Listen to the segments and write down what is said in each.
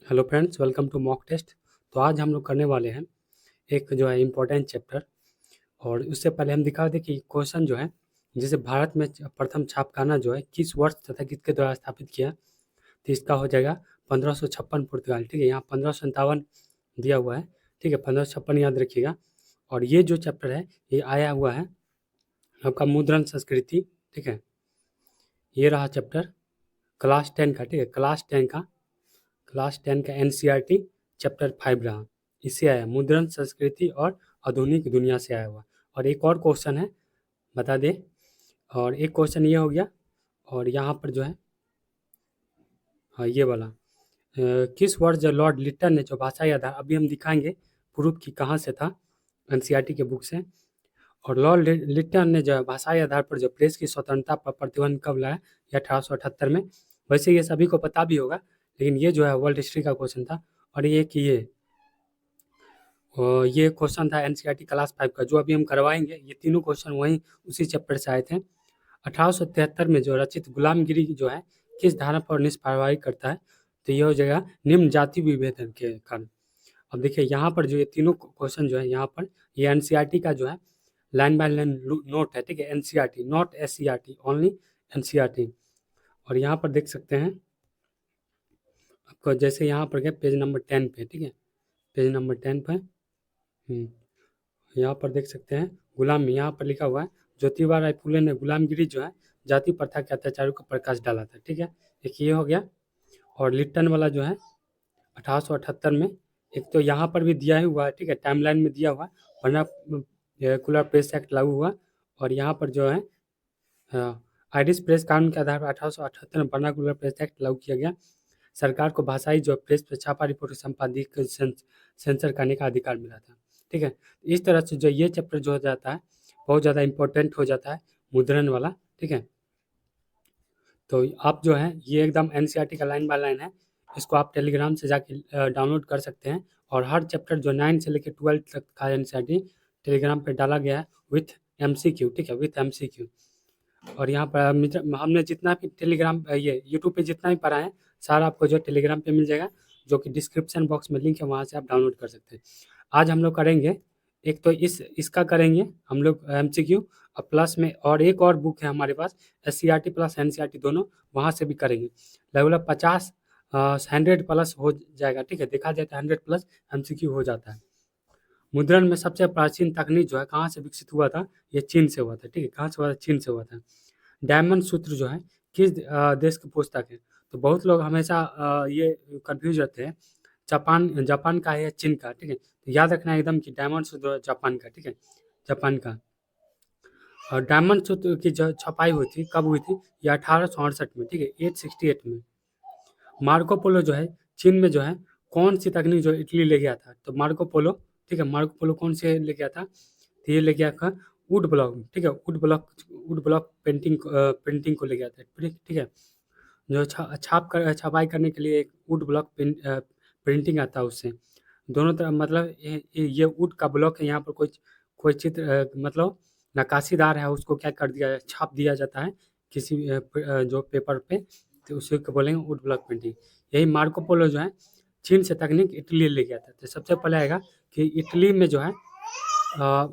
Hello friends, welcome to mock test. तो आज हम लोग करने वाले हैं एक जो है इम्पोर्टेंट चैप्टर। और उससे पहले हम दिखा दें कि क्वेश्चन जो है, जैसे भारत में प्रथम छापखाना जो है किस वर्ष तथा किसके द्वारा स्थापित किया, तो इसका हो जाएगा 1556 पुर्तगाल। ठीक है, यहाँ 1557 दिया हुआ है। ठीक है, 1556 याद रखिएगा। और ये जो चैप्टर है ये आया हुआ है आपका मुद्रण संस्कृति। ठीक है, ये रहा चैप्टर क्लास 10 का। ठीक है, क्लास 10 का एनसीईआरटी चैप्टर 5 रहा। इससे आया मुद्रण संस्कृति और आधुनिक दुनिया से आया हुआ। और एक और क्वेश्चन है, बता दें। और एक क्वेश्चन ये हो गया। और यहाँ पर जो है, हाँ ये वाला, किस वर्ष जो लॉर्ड लिट्टन ने जो भाषाई आधार, अभी हम दिखाएंगे प्रूफ की कहाँ से था, एनसीईआरटी के बुक से। और लॉर्ड लिट्टन ने जो है भाषाई आधार पर जो प्रेस की स्वतंत्रता पर प्रतिबंध कब लाया, ये 1878 में। वैसे ये सभी को पता भी होगा, लेकिन ये जो है वर्ल्ड हिस्ट्री का क्वेश्चन था। और ये कि ये क्वेश्चन था एनसीईआरटी क्लास 5 का, जो अभी हम करवाएंगे। ये तीनों क्वेश्चन वहीं उसी चैप्टर से आए थे। 1873 में जो रचित गुलामगिरी जो है किस धारा पर निष्प्रभावी करता है, तो ये हो जाएगा निम्न जाति विभेदन के कारण। अब देखिए यहाँ पर जो ये तीनों क्वेश्चन जो है, यहाँ पर ये एनसीईआरटी का जो है लाइन बाय लाइन नोट है। ठीक है, NCERT, not SCERT, only NCERT. और यहाँ पर देख सकते हैं आपको, जैसे यहाँ पर गए पेज नंबर 10 पे। ठीक है, पेज नंबर 10 पे यहाँ पर देख सकते हैं गुलामी, यहाँ पर लिखा हुआ है ज्योतिबा राय फुले ने गुलामगिरी जो है जाति प्रथा के अत्याचारों का प्रकाश डाला था। ठीक है, एक ये हो गया। और लिट्टन वाला जो है 1878 में, एक तो यहाँ पर भी दिया ही हुआ है। ठीक है, टाइमलाइन में दिया हुआ है, वर्नाकुलर प्रेस एक्ट लागू हुआ। और यहाँ पर जो है आयरिश प्रेस कानून के आधार पर 1878 में वर्नाकुलर प्रेस एक्ट लागू किया गया। सरकार को भाषाई जो प्रेस पर छापा रिपोर्ट संपादित सेंसर करने का अधिकार मिला था। ठीक है, इस तरह से जो ये चैप्टर जो हो जाता है बहुत ज़्यादा इंपॉर्टेंट हो जाता है, मुद्रण वाला। ठीक है, तो आप जो है ये एकदम एनसीईआरटी का लाइन बाय लाइन है, इसको आप टेलीग्राम से जाके डाउनलोड कर सकते हैं। और हर चैप्टर जो 9 से लेकर 12 तक का एनसीईआरटी टेलीग्राम पे डाला गया है विथ एमसीक्यू। ठीक है, विथ एमसीक्यू। और यहाँ पर हमने जितना भी टेलीग्राम ये यूट्यूब पे जितना भी पढ़ा है, सारा आपको जो टेलीग्राम पे मिल जाएगा, जो कि डिस्क्रिप्शन बॉक्स में लिंक है, वहाँ से आप डाउनलोड कर सकते हैं। आज हम लोग करेंगे एक तो इसका करेंगे हम लोग एमसीक्यू, और प्लस में और एक और बुक है हमारे पास, एससीईआरटी प्लस एनसीईआरटी दोनों, वहाँ से भी करेंगे। लगभग 50 100 प्लस हो जाएगा। ठीक है, देखा जाए तो 100 प्लस एमसीक्यू हो जाता है। मुद्रण में सबसे प्राचीन तकनीक जो है कहाँ से विकसित हुआ था, ये चीन से हुआ था। ठीक है, कहाँ से हुआ था, चीन से हुआ था। डायमंड सूत्र जो है किस देश की पुस्तक है, तो बहुत लोग हमेशा ये कंफ्यूज रहते हैं, जापान जापान का है या चीन का। ठीक है, तो याद रखना एकदम कि डायमंड सूत्र जापान का। ठीक है, जापान का। और डायमंड सूत्र की जो छपाई हुई थी कब हुई थी, ये 1868 में। ठीक है, 868 में। मार्को पोलो जो है चीन में जो है कौन सी तकनीक जो इटली ले गया था, तो मार्को पोलो। ठीक है, मार्को पोलो कौन से ले गया था, तो ये ले गया था वुड ब्लॉक। ठीक है, वुड ब्लॉक प्रिंटिंग को ले गया था। ठीक है, जो छपाई करने के लिए एक वुड ब्लॉक प्रिंटिंग आता है उससे। दोनों तरफ मतलब ये वुड का ब्लॉक है, यहाँ पर कोई कोई चित्र मतलब नक्काशीदार है, उसको क्या कर दिया छाप दिया जाता है किसी जो पेपर पे, तो उसी को बोलेंगे वुड ब्लॉक प्रिंटिंग। यही मार्को पोलो जो है चीन से तकनीक इटली ले गया था। तो सबसे पहले आएगा कि इटली में जो है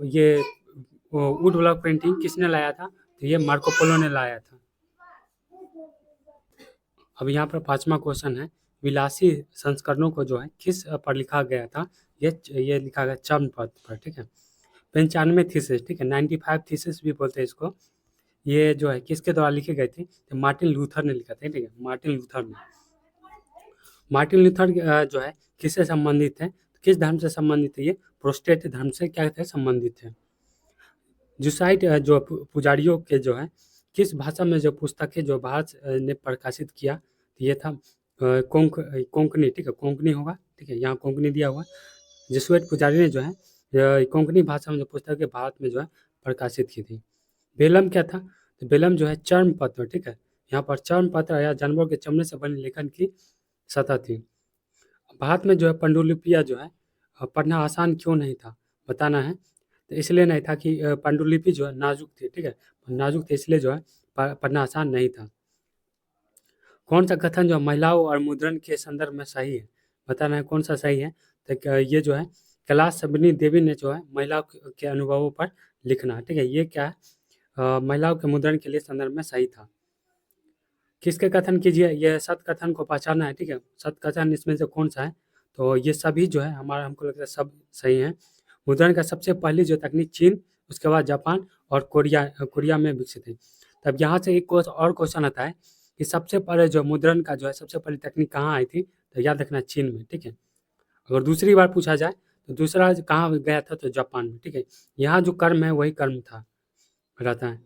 ये वुड ब्लॉक प्रिंटिंग किसने लाया था, तो ये मार्को पोलो ने लाया था। अब यहाँ पर 5वां क्वेश्चन है, विलासी संस्करणों को जो है किस पर लिखा गया था, ये लिखा गया चर्मपत्र पर। ठीक है, 95 थीसिस। ठीक है, 95 थीसिस भी बोलते हैं इसको। ये जो है किसके द्वारा लिखे गए थे, तो मार्टिन लूथर ने लिखा था। ठीक है, मार्टिन लूथर जो है किससे संबंधित है, किस धर्म से संबंधित है, ये प्रोटेस्टेंट धर्म से क्या थे, संबंधित है। जुसाइट जो पुजारियों के जो है किस भाषा में जो पुस्तकें जो भारत ने प्रकाशित किया, तो ये था कोंकणी। ठीक है, कोंकणी होगा। ठीक है, यहाँ कोंकणी दिया हुआ। जेसुइट पुजारी ने जो है कोंकणी भाषा में जो पुस्तकें भारत में जो है प्रकाशित की थी। बेलम क्या था, तो बेलम जो है चर्म पत्र। ठीक है, यहाँ पर चर्म पत्र या जानवरों के चमड़े से बने लेखन की सतह थी। भारत में जो है पांडुलिपियाँ जो है पढ़ना आसान क्यों नहीं था, बताना है। तो इसलिए नहीं था कि पांडुलिपि जो है नाजुक थी। ठीक है, नाजुक थी, इसलिए जो है पढ़ना आसान नहीं था। कौन सा कथन जो महिलाओं और मुद्रण के संदर्भ में सही है, बताना है कौन सा सही है। तो ये जो है कैलाश सबनी देवी ने जो है महिलाओं के अनुभवों पर लिखना है, ठीक है। ये क्या है, महिलाओं के मुद्रण के लिए संदर्भ में सही था। किसके कथन कीजिए, यह सत कथन को पहचाना है, ठीक है। सत कथन इसमें से कौन सा है, तो ये सभी जो है हमारा हमको लगता है सब सही है। मुद्रण का सबसे पहली जो तकनीक चीन, उसके बाद जापान और कोरिया कोरिया में विकसित है। तब यहाँ से एक और क्वेश्चन आता है कि सबसे पहले जो मुद्रण का जो है सबसे पहली तकनीक कहाँ आई थी, तो याद रखना चीन में, ठीक है। अगर दूसरी बार पूछा जाए तो दूसरा कहाँ गया था, तो जापान में, ठीक है। यहाँ जो कर्म है वही कर्म था रहता है।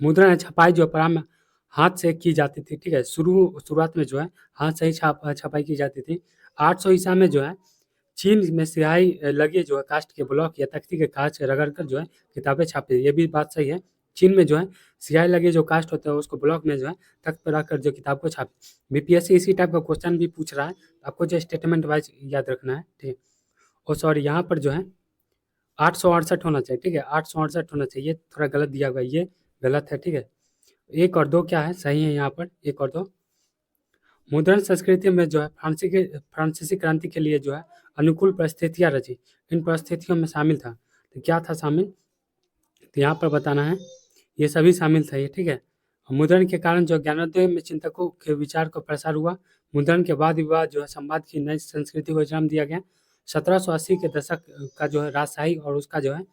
मुद्रण छपाई जो प्रारंभ हाथ से की जाती थी, ठीक है। शुरुआत में जो है हाथ से ही छपाई की जाती थी। 800 ईसा में जो है चीन में स्याही लगे जो है कास्ट के ब्लॉक या तख्ती के कागज से रगड़ कर जो है किताबें छापी, ये भी बात सही है। चीन में जो है स्याही लगे जो कास्ट होता है उसको ब्लॉक में जो है तख्त पर रखकर जो किताब को छापे। बीपीएससी इसी टाइप का क्वेश्चन भी पूछ रहा है, आपको जो स्टेटमेंट वाइज याद रखना है, ठीक है। और सॉरी यहाँ पर जो है 868 होना चाहिए, ठीक है। 868 होना चाहिए, थोड़ा गलत दिया हुआ है, ये गलत है, ठीक है। 1 और 2 क्या है, सही है यहाँ पर 1 और 2। मुद्रण संस्कृति में जो है फ्रांसीसी क्रांति के लिए जो है अनुकूल परिस्थितियाँ रची, इन परिस्थितियों में शामिल था, तो क्या था शामिल, तो यहाँ पर बताना है ये सभी शामिल था ये, ठीक है। मुद्रण के कारण जो ज्ञानोदय में चिंतकों के विचार को प्रसार हुआ। मुद्रण के बाद विवाद जो है संवाद की नई संस्कृति को जन्म दिया गया। 1780 के दशक का जो है राजशाही और उसका जो है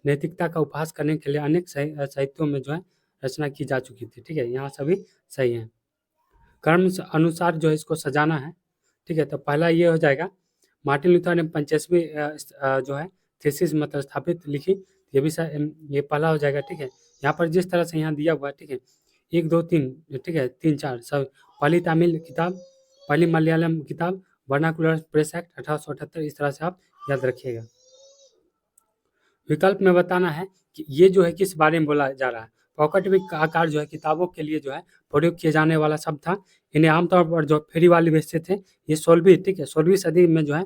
नैतिकता का उपहास करने के लिए अनेक साहित्यों में जो है रचना की जा चुकी थी, ठीक है। यहाँ सभी सही हैं। कर्म अनुसार जो है इसको सजाना है, ठीक है। तो पहला ये हो जाएगा, मार्टिन लूथर ने 85वीं जो है थीसिस मतलब स्थापित लिखी, ये भी ये पहला हो जाएगा, ठीक है। यहाँ पर जिस तरह से यहाँ दिया हुआ है, ठीक है, 1 2 3, ठीक है, 3 4 सब। पहली तमिल किताब, पहली मलयालम किताब, वर्नाकुलर प्रेस एक्ट 1878, इस तरह से आप याद रखिएगा। विकल्प में बताना है कि ये जो है किस बारे में बोला जा रहा है। पॉकेट बुक आकार जो है किताबों के लिए जो है प्रयोग किए जाने वाला शब्द था। इन्हें आमतौर पर जो फेरी वाले बेचते थे, ये 16वीं, ठीक है, 16वीं सदी में जो है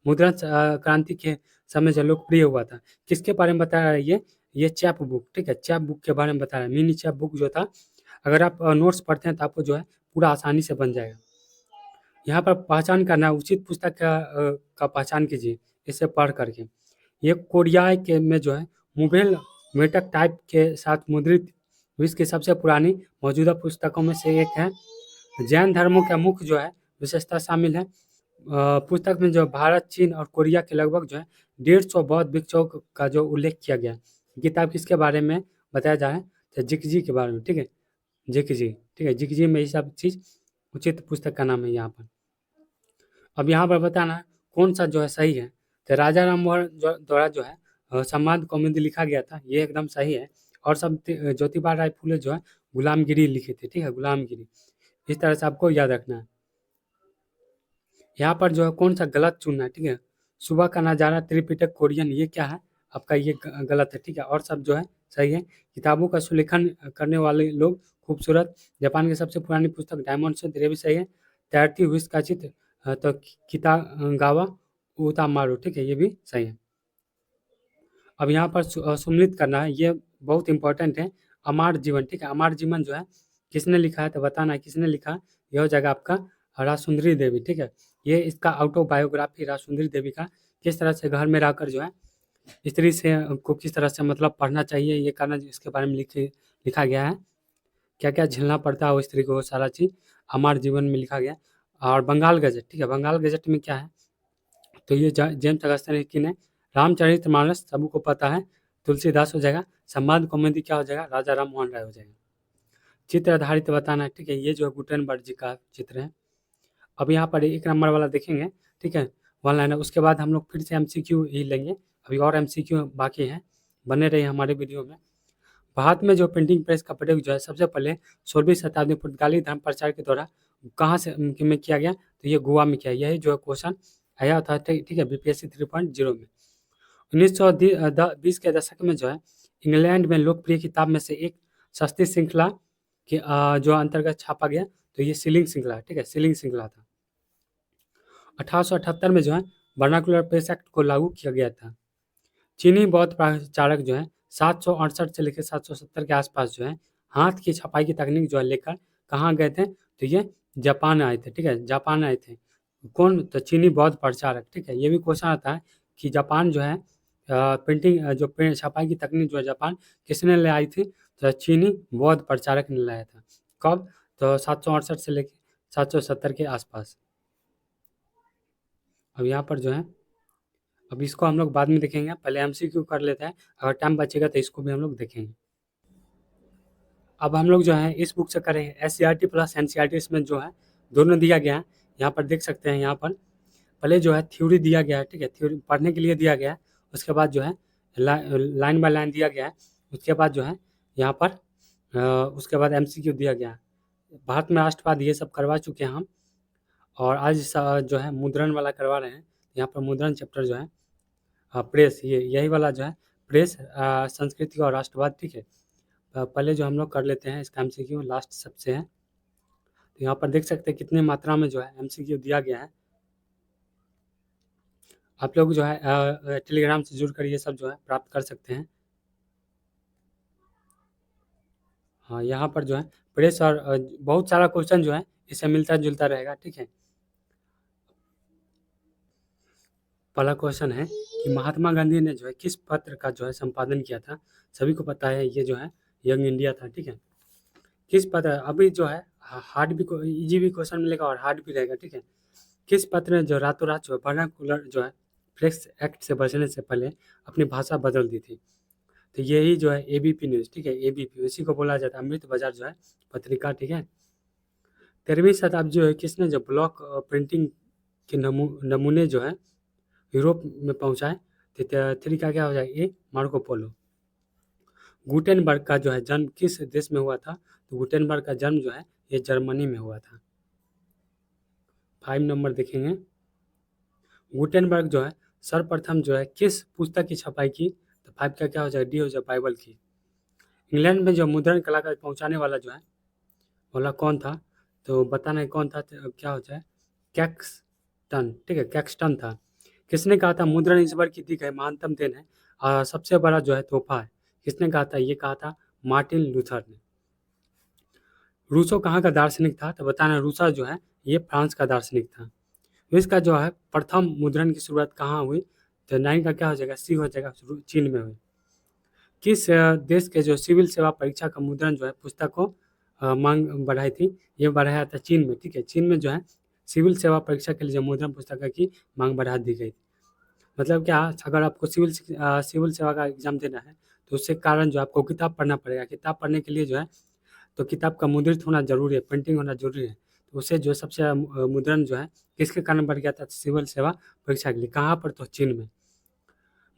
मुद्रण क्रांति के समय से लोकप्रिय हुआ था। किसके बारे में बता रहा है ये चैप बुक, ठीक है, चैप बुक के बारे में बता रहा है। मिनी चैप बुक जो था, अगर आप नोट्स पढ़ते हैं तो आपको जो है पूरा आसानी से बन जाएगा। यहाँ पर पहचान करना है, उचित पुस्तक का पहचान कीजिए इसे पढ़ करके। ये कोरिया के में जो है मुगल मेटक टाइप के साथ मुद्रित विश्व की सबसे पुरानी मौजूदा पुस्तकों में से एक है। जैन धर्मों का मुख्य जो है विशेषता शामिल है। पुस्तक में जो भारत, चीन और कोरिया के लगभग जो है 150 बौद्ध भिक्षुओं का जो उल्लेख किया गया है। किताब किसके बारे में बताया जा रहा है, तो जिकजी के बारे में, ठीक है, जिकजी, ठीक है। जिकजी में ये सब चीज़ उचित पुस्तक का नाम है यहाँ पर। अब यहाँ पर बताना है कौन सा जो है सही है, तो राजा राम मोहन द्वारा जो है संवाद कौमुदी लिखा गया था, ये एकदम सही है। और सब ज्योतिबा राय फुले जो है गुलामगिरी लिखे थे, ठीक है, गुलामगिरी, इस तरह से आपको याद रखना है। यहाँ पर जो है कौन सा गलत चुनना है, ठीक है। सुबह का नज़ारा त्रिपिटक कोरियन, ये क्या है आपका, ये गलत है, ठीक है। और सब जो है सही है। किताबों का सुलेखन करने वाले लोग खूबसूरत, जापान की सबसे पुरानी पुस्तक डायमंड से, ये भी सही है। तैरती हुई का चित्र तो कितागावा उतामारू, ठीक है, ये भी सही है। अब यहाँ पर सुमिलित करना है, ये बहुत इंपॉर्टेंट है। अमार जीवन, ठीक है, अमार जीवन जो है किसने लिखा है, तो बताना है किसने लिखा। यह हो जाएगा आपका राजसुंदरी देवी, ठीक है। ये इसका ऑटोबायोग्राफी राजसुंदरी देवी का, किस तरह से घर में रहकर जो है स्त्री से को किस तरह से मतलब पढ़ना चाहिए, ये करना, इसके बारे में लिखा गया है। क्या क्या झेलना पड़ता है वो स्त्री को, वो सारा चीज़ हमारे जीवन में लिखा गया। और बंगाल गजट, ठीक है, बंगाल गजट में क्या है, तो ये जेम्स अगस्तिन की ने। रामचरितमानस सबको पता है, तुलसीदास हो जाएगा। संवाद कॉमेडी क्या हो जाएगा, राजा राम मोहन राय हो जाएगा। चित्र आधारित बताना है, ठीक है, ये जो है गुटेनबर्ग जी का चित्र है। अब यहाँ पर 1 नंबर वाला देखेंगे, ठीक है, 1 लाइनर। उसके बाद हम लोग फिर से एमसीक्यू ही लेंगे, अभी और एमसीक्यू बाकी हैं, बने रहिए हमारे वीडियो में। भारत में जो प्रिंटिंग प्रेस का प्रयोग जो है सबसे पहले 16वीं शताब्दी पुर्तगाली धर्म प्रचार के द्वारा कहाँ से में किया गया, तो ये गोवा में किया। यही जो है क्वेश्चन आया था, ठीक है, बीपीएससी 3.0 में। 1920 के दशक में जो है इंग्लैंड में लोकप्रिय किताब में से एक सस्ती श्रृंखला के जो अंतर्गत छापा गया, तो ये सीलिंग श्रृंखला, ठीक है, सीलिंग श्रृंखला था। 1878 में जो है वर्नाकुलर प्रेस एक्ट को लागू किया गया था। चीनी बौद्ध प्रचारक जो है 768 से लेकर 770 के आसपास जो है हाथ की छपाई की तकनीक जो है लेकर कहाँ गए थे, तो ये जापान आए थे, ठीक है, जापान आए थे। कौन? तो चीनी बौद्ध प्रचारक, ठीक है। ये भी क्वेश्चन आता है कि जापान जो है प्रिंटिंग जो प्रिंट छपाई की तकनीक जो है जापान किसने ले आई थी? तो चीनी बौद्ध प्रचारक ने लाया था। कब? तो 768 से लेकर 770 के आसपास। अब यहाँ पर जो है, अब इसको हम लोग बाद में देखेंगे, पहले एमसीक्यू कर लेते हैं, अगर टाइम बचेगा तो इसको भी हम लोग देखेंगे। अब हम लोग जो है इस बुक से करेंगे एससीईआरटी प्लस एनसीईआरटी, इसमें जो है दोनों दिया गया है। यहाँ पर देख सकते हैं, यहाँ पर पहले जो है थ्योरी दिया गया है, ठीक है, थ्योरी पढ़ने के लिए दिया गया है। उसके बाद जो है लाइन बाय लाइन दिया गया है। उसके बाद जो है यहाँ पर उसके बाद एमसीक्यू दिया गया है। भारत में राष्ट्रवाद ये सब करवा चुके हैं हम, और आज जो है मुद्रण वाला करवा रहे हैं। यहाँ पर मुद्रण चैप्टर जो है प्रेस, ये यही वाला जो है प्रेस, संस्कृति और राष्ट्रवाद, ठीक है। पहले जो हम लोग कर लेते हैं इसका एमसीक्यू, लास्ट सबसे है। तो यहाँ पर देख सकते हैं कितने मात्रा में जो है एमसीक्यू दिया गया है। आप लोग जो है टेलीग्राम से जुड़कर ये सब जो है प्राप्त कर सकते हैं। हाँ, यहाँ पर जो है प्रेस और बहुत सारा क्वेश्चन जो है इससे मिलता जुलता रहेगा, ठीक है। पहला क्वेश्चन है कि महात्मा गांधी ने जो है किस पत्र का जो है संपादन किया था? सभी को पता है, ये जो है यंग इंडिया था, ठीक है। किस पत्र, अभी जो है हार्ड भी, इजी भी क्वेश्चन मिलेगा और हार्ड भी रहेगा, ठीक है। किस पत्र ने जो रातों रात जो है वर्नाकुलर जो है फ्लेक्स एक्ट से बचने से पहले अपनी भाषा बदल दी थी? तो यही जो है एबीपी न्यूज़, ठीक है, एबीपी, इसी को बोला जाता है अमृत बाजार जो है पत्रिका, ठीक है। 13वीं शताब्दी जो है किसने जो ब्लॉक प्रिंटिंग के नमूने जो है यूरोप में पहुंचाए? तो थ्री का क्या हो जाएगा? ए मार्को पोलो। गुटेनबर्ग का जो है जन्म किस देश में हुआ था? तो गुटेनबर्ग का जन्म जो है ये जर्मनी में हुआ था। 5 नंबर देखेंगे, गुटेनबर्ग जो है सर्वप्रथम जो है किस पुस्तक की छपाई की? तो 5 का क्या हो जाएगा? डी हो जाएगा, बाइबल की। इंग्लैंड में जो मुद्रण कला का पहुंचाने वाला जो है वाला कौन था? तो बताना है कौन था, तो क्या हो जाए? कैक्सटन, ठीक है, कैक्सटन था। किसने कहा था मुद्रण ईश्वर की दी गई महानतम देन है और सबसे बड़ा जो है तोहफा है? किसने कहा था? ये कहा था मार्टिन लूथर ने। रूसो कहाँ का दार्शनिक था? तो बताना, रूसा जो है ये फ्रांस का दार्शनिक था। इसका जो है प्रथम मुद्रण की शुरुआत कहाँ हुई? तो 9 का क्या हो जाएगा? सी हो जाएगा, चीन में हुई। किस देश के जो सिविल सेवा परीक्षा का मुद्रण जो है पुस्तक को मांग बढ़ाई थी? ये बढ़ाया था चीन में, ठीक है। चीन में जो है सिविल सेवा परीक्षा के लिए जो मुद्रण पुस्तक की मांग बढ़ा दी गई। मतलब क्या, अगर आपको सिविल सेवा का एग्जाम देना है तो उससे कारण जो आपको किताब पढ़ना पड़ेगा। किताब पढ़ने के लिए जो है तो किताब का मुद्रित होना जरूरी है, प्रिंटिंग होना जरूरी है। तो उससे जो सबसे मुद्रण जो है किसके कारण बढ़ गया था? सिविल सेवा परीक्षा के लिए। कहाँ पर? तो चीन में।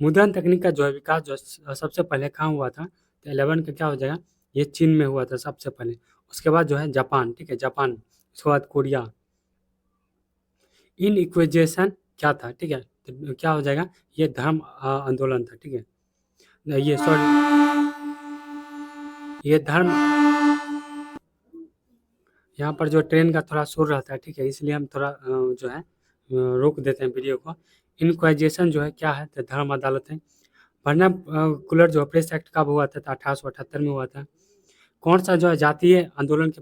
मुद्रण तकनीक का जो है विकास जो सबसे पहले कहाँ हुआ था? तो 11 का क्या हो जाएगा? ये चीन में हुआ था सबसे पहले। उसके बाद जो है जापान, ठीक है, जापान। उसके बाद कोरिया। इन इक्वेजेशन क्या था? ठीक है, तो क्या हो जाएगा? ये धर्म आंदोलन था, ठीक है। ये सॉरी, ये धर्म, यहाँ पर जो ट्रेन का थोड़ा शोर रहता है, ठीक है, इसलिए हम थोड़ा जो है रोक देते हैं वीडियो को। इनक्वाइजेशन जो है क्या है? तो धर्म अदालत है। वर्नाकुलर जो प्रेस एक्ट कब हुआ था? 1878 में हुआ था। कौन सा जो है जातीय आंदोलन के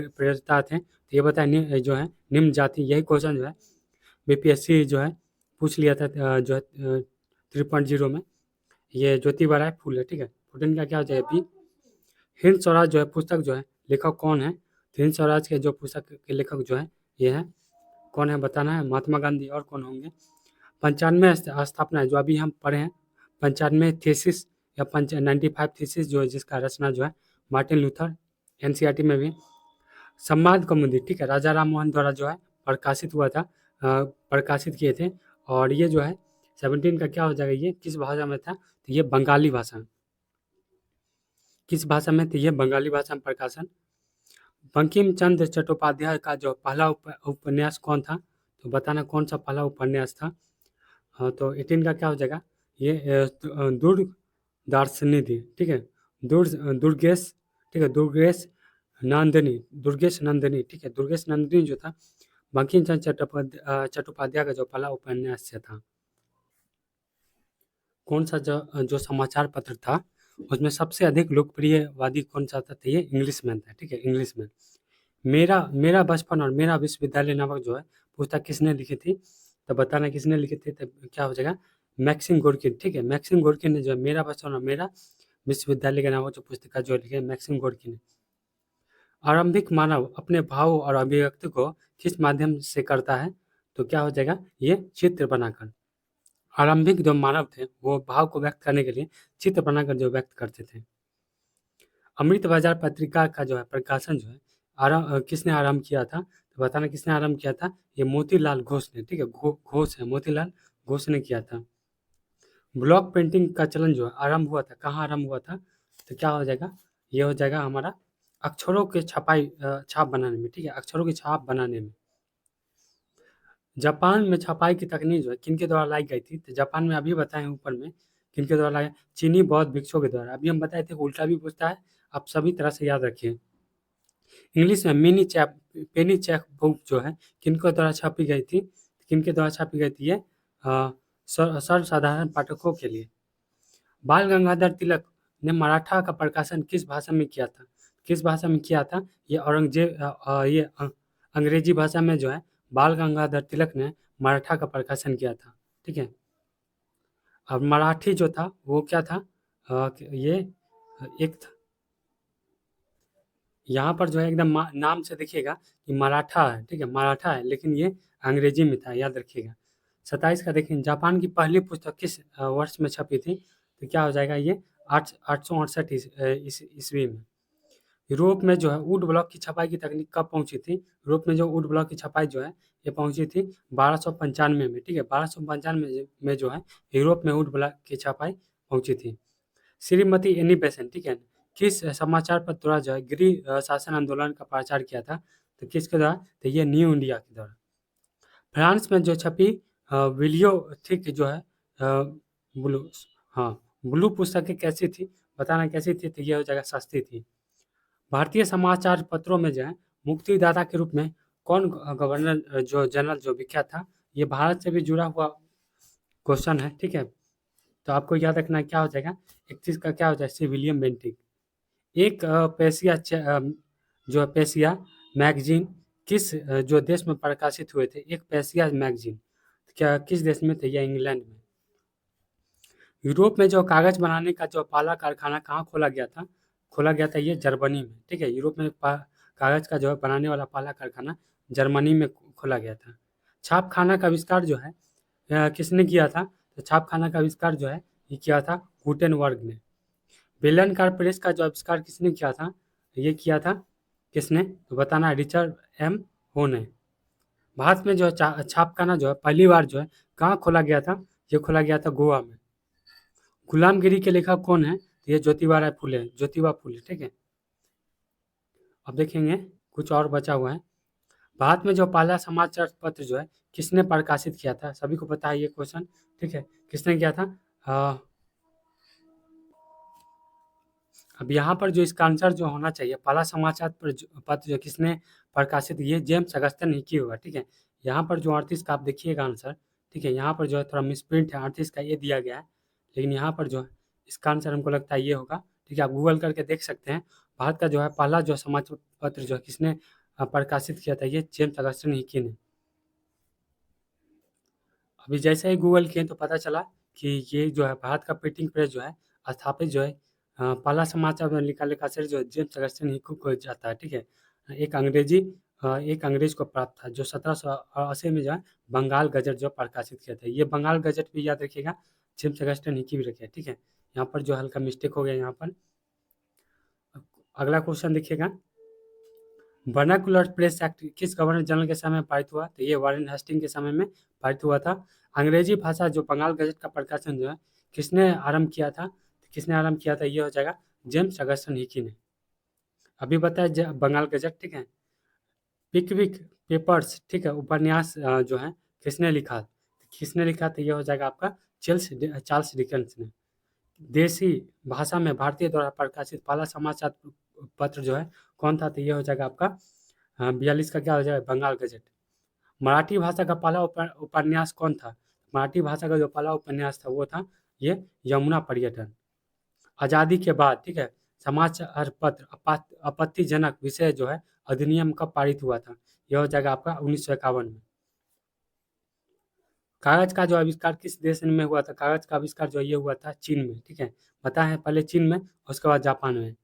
प्रेरता थे? तो ये बताए, जो है निम्न जाति। यही क्वेश्चन जो है बीपीएससी जो है पूछ लिया था जो है 3.0 में। ये ज्योतिबा राय फूले, ठीक है। 14 का क्या हो जाएगा? बी। हिंद स्वराज जो है पुस्तक जो है लेखक कौन है? तो हिंद स्वराज के जो पुस्तक के लेखक जो है ये है, कौन है बताना है? महात्मा गांधी। और कौन होंगे? 95 स्थापना है जो अभी हम पढ़े हैं, 95 थीसिस या 95 थीसिस जो है जिसका रचना जो है मार्टिन लूथर। एनसीईआरटी में भी संवाद कौमुदी, ठीक है, राजा राम मोहन द्वारा जो है प्रकाशित हुआ था, प्रकाशित किए थे। और ये जो है 17 का क्या हो जाएगा? ये किस भाषा में था? तो ये बंगाली भाषा में। किस भाषा में? तो ये बंगाली भाषा में प्रकाशन। बंकिम चंद्र चट्टोपाध्याय का जो पहला उपन्यास कौन था? तो बताना कौन सा पहला उपन्यास था। हाँ, तो 18 का क्या हो जाएगा? ये दुर्ग दार्शनिधि, ठीक है, दुर्गेश, ठीक है, दुर्गेश नंदिनी, ठीक है, दुर्गेश नंदिनी जो था बंकिम चंद्र चट्टोपाध्याय का जो पहला उपन्यास से था। कौन सा जो समाचार पत्र था उसमें सबसे अधिक लोकप्रिय वादी कौन सा था? तो ये इंग्लिशमैन था, ठीक है, इंग्लिशमैन। मेरा मेरा बचपन और मेरा विश्वविद्यालय नामक जो है पुस्तक किसने लिखी थी? तो बताना किसने लिखी थी? तो क्या हो जाएगा? मैक्सिम गोर्की, ठीक है। मैक्सिम गोर्की ने जो है मेरा बचपन और मेरा विश्वविद्यालय के नामक जो पुस्तिका जो लिखी है मैक्सिम गोर्की ने। आरंभिक मानव अपने भाव और अभिव्यक्ति को किस माध्यम से करता है? तो क्या हो जाएगा? ये चित्र बनाकर। आरंभिक जो मानव थे वो भाव को व्यक्त करने के लिए चित्र बनाकर जो व्यक्त करते थे। अमृत बाजार पत्रिका का जो है प्रकाशन जो है किसने आरंभ किया था? तो बताना किसने आरंभ किया था? ये मोतीलाल घोष ने, ठीक है। घोष है, मोतीलाल घोष ने किया था। ब्लॉक प्रिंटिंग का चलन जो है आरंभ हुआ था, कहाँ आरंभ हुआ था? तो क्या हो जाएगा? ये हो जाएगा हमारा अक्षरों के छाप बनाने में, ठीक है। अक्षरों की छाप बनाने में। जापान में छपाई की तकनीक जो है किनके द्वारा लाई गई थी? तो जापान में अभी बताए हैं ऊपर में किनके द्वारा लाई? चीनी बौद्ध भिक्षुओं के द्वारा। अभी हम बताए थे उल्टा भी पूछता है, आप सभी तरह से याद रखिए। इंग्लिश में पेनी चेक बुक जो है किनको द्वारा छापी गई थी? किनके द्वारा छापी गई थी? ये सर्वसाधारण पाठकों के लिए। बाल गंगाधर तिलक ने मराठा का प्रकाशन किस भाषा में किया था? किस भाषा में किया था? ये अंग्रेजी भाषा में जो है बाल गंगाधर तिलक ने मराठा का प्रकाशन किया था, ठीक है। और मराठी जो था वो क्या था? ये एक था, यहाँ पर जो है एकदम नाम से देखिएगा कि मराठा है, ठीक है, मराठा है, लेकिन ये अंग्रेजी में था, याद रखिएगा। 27 का देखिए, जापान की पहली पुस्तक किस वर्ष में छपी थी? तो क्या हो जाएगा? ये 868 ईस्वी में। यूरोप में जो है वुड ब्लॉक की छपाई की तकनीक कब पहुंची थी? यूरोप में जो वुड ब्लॉक की छपाई जो है ये पहुंची थी 1295 में, ठीक है। 1295 में जो है यूरोप में वुड ब्लॉक की छपाई पहुंची थी। श्रीमती एनी बेसेंट, ठीक है, किस समाचार पत्र द्वारा जो है गृह शासन आंदोलन का प्रचार किया था? तो किसके द्वारा? तो ये न्यू इंडिया के द्वारा। फ्रांस में जो छपी विलियो थिक जो है ब्लू, हाँ, ब्लू पुस्तकें कैसी थी? बताना कैसी थी? तो ये हो जाएगा सस्ती थी। भारतीय समाचार पत्रों में जो है मुक्तिदाता के रूप में कौन गवर्नर जो जनरल जो विख्यात था? ये भारत से भी जुड़ा हुआ क्वेश्चन है, ठीक है। तो आपको याद रखना है क्या हो जाएगा? एक चीज का क्या हो जाएगा? William Bentinck. एक जो पेशिया मैगजीन किस जो देश में प्रकाशित हुए थे? एक पेशिया मैगजीन क्या किस देश में थे? या इंग्लैंड में। यूरोप में जो कागज बनाने का जो पहला कारखाना कहाँ खोला गया था? खोला गया था ये जर्मनी में, ठीक है। यूरोप में कागज का जो है बनाने वाला पहला कारखाना जर्मनी में खोला गया था। छापखाना का आविष्कार जो है किसने किया था? तो छापखाना का आविष्कार जो है ये किया था गुटेनबर्ग ने। बेलनाकार प्रेस का जो आविष्कार किसने किया था? ये किया था किसने? तो बताना, रिचर्ड एम हो ने। भारत में जो है छापखाना जो है पहली बार जो है कहाँ खोला गया था? ये खोला गया था गोवा में। गुलामगिरी के लेखक कौन है? तो ये ज्योतिबा राय फुले, ज्योतिबा फुले, ठीक है। अब देखेंगे कुछ और बचा हुआ है। भारत में जो पहला समाचार पत्र जो है किसने प्रकाशित किया था? सभी को पता है ये क्वेश्चन, ठीक है। किसने किया था? अब यहाँ पर जो इसका आंसर जो होना चाहिए, पहला समाचार पत्र जो किसने प्रकाशित, ये जेम्स अगस्टन ने की होगा, ठीक है। यहाँ पर जो 38 का आप देखिएगा आंसर, ठीक है। यहाँ पर जो है थोड़ा मिसप्रिंट है, 38 का ये दिया गया है, लेकिन यहाँ पर जो है इसका आंसर हमको लगता है ये होगा, ठीक है। आप गूगल करके देख सकते हैं। भारत का जो है पहला जो समाचार पत्र जो है किसने प्रकाशित किया था? ये जेम्स अगस्टन हिकी ने। अभी जैसे ही गूगल किए तो पता चला कि ये जो है भारत का प्रिंटिंग प्रेस जो है स्थापित जो है पहला समाचार में लिखा लेखा से जो है जेम्स अगस्टिन हिकू को जाता है, ठीक है। एक अंग्रेज को प्राप्त था जो 1780 में जो है बंगाल गजट जो प्रकाशित किया था। ये बंगाल गजट भी याद रखिएगा, जेम्स अगस्टिन हिकी भी रखे, ठीक है। यहाँ पर जो हल्का मिस्टेक हो गया यहाँ पर। अगला क्वेश्चन देखिएगा, वर्नाकुलर प्रेस एक्ट किस गवर्नर जनरल के समय में पारित हुआ? तो ये वारेन हेस्टिंग के समय में पारित हुआ था। अंग्रेजी भाषा जो बंगाल गजट का प्रकाशन जो है किसने आरंभ किया था? तो किसने आरंभ किया था? ये हो जाएगा जेम्स अगस्टन हिकी ने। अभी बताया बंगाल गजट, ठीक है। पिकविक पेपर्स, ठीक है, उपन्यास जो है किसने लिखा? किसने लिखा? तो ये हो जाएगा आपका चार्ल्स डिकेंस ने। देसी भाषा में भारतीय द्वारा प्रकाशित पहला समाचार पत्र जो है कौन था? तो ये हो जाएगा आपका 42 का क्या हो जाएगा? बंगाल गजट। मराठी भाषा का पहला उपन्यास कौन था? मराठी भाषा का जो पहला उपन्यास था वो था ये यमुना पर्यटन। आज़ादी के बाद, ठीक है, समाचार पत्र आपत्तिजनक विषय जो है अधिनियम कब पारित हुआ था? यह हो जाएगा आपका 1951 में। कागज का जो आविष्कार किस देश में हुआ था? कागज का आविष्कार जो ये हुआ था चीन में, ठीक है। पता है, पहले चीन में, उसके बाद जापान में।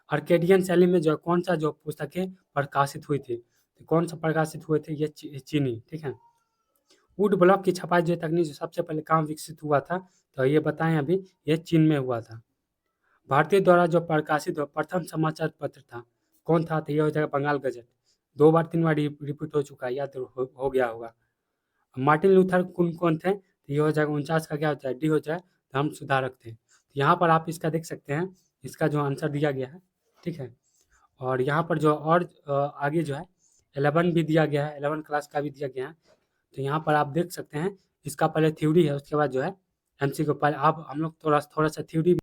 आर्केडियन शैली में जो कौन सा जो पुस्तकें प्रकाशित हुई थी? तो कौन सा प्रकाशित हुए थे? ये चीनी, ठीक है। वुड ब्लॉक की छपाई जो तकनीक जो सबसे पहले काम विकसित हुआ था, तो ये बताएं अभी, ये चीन में हुआ था। भारतीय द्वारा जो प्रकाशित प्रथम समाचार पत्र था, कौन था? तो ये हो जाएगा बंगाल गजट। 2 बार 3 बार रिपीट हो चुका है, याद हो गया होगा। मार्टिन लूथर कौन थे? तो ये हो जाएगा 49 का क्या होता है? डी हो जाए, धर्म सुधारक थे। तो यहाँ पर आप इसका देख सकते हैं, इसका जो आंसर दिया गया है, ठीक है। और यहाँ पर जो और आगे जो है 11 भी दिया गया है, 11 क्लास का भी दिया गया है। तो यहाँ पर आप देख सकते हैं, इसका पहले थ्योरी है, उसके बाद जो है एमसीक्यू। पहले आप हम लोग थोड़ा सा थ्योरी